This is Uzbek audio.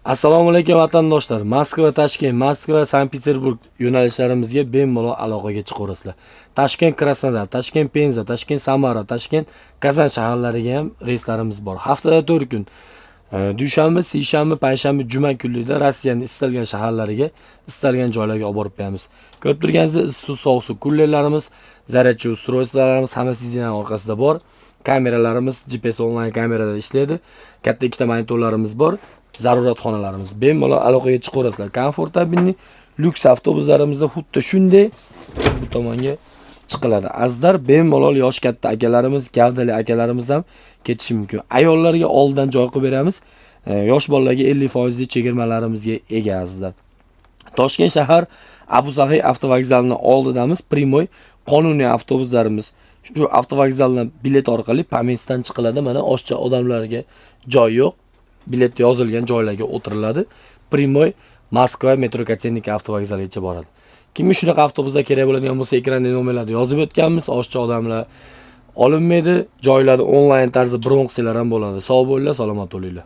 Assalomu alaykum vatandoshlar. Moskva, Toshkent, Moskva, Sankt-Peterburg yo'nalishlarimizga bemalol aloqaga chiqaverasizlar. Toshkent, Krasnodar, Toshkent, Penza, Toshkent, Samara, Toshkent, Kazan shaharlariga ham reyslarimiz bor. Haftada 4 kun. Dushanba, seshanba, payshanba, juma kunlarida Rossiyaning istalgan shaharlariga, istalgan joylarga olib borib beramiz. Ko'rib turganingizdek, issiq sovuq suv kullerlarimiz, zaryadchi ustroyistlarimiz hammasi zinaning orqasida bor. Kameralarimiz GPS onlayn kamerada ishlaydi. Katta ikkita monitorlarimiz bor. Zaruratxonalarimiz bemalol aloqaga chiqaverasizlar. Komfortabilni lyuks avtobuslarimizda xuddi shunday bu tomonga chiqiladi. Azlar bemalol yosh katta akalarimiz, gavdali akalarimiz ham ketishi mumkin. Ayollarga oldindan joy qilib beramiz. Yosh bolalarga 50% lik chegirmalarimizga ega azlar. Toshkent shahar Abu Sahiy avtovokzalining oldidamiz. Primoy qonuniy avtobuslarimiz shu avtovokzaldan bilet orqali Pamensdan chiqiladi. Mana oshcha odamlarga joy yo'q. Bilet yozilgan joylarga o'tiriladi. Primoy Moskva metrokotsenik avtovokzaligacha boradi. Kimga shunaqa avtobuslar kerak bo'ladigan bo'lsa, ekranda nomerlarni yozib o'tganmiz. Oshcha odamlar olinmaydi. Joylarda onlayn tarzda bron qilsalar ham bo'ladi. Sog' bo'linglar, salomat bo'linglar.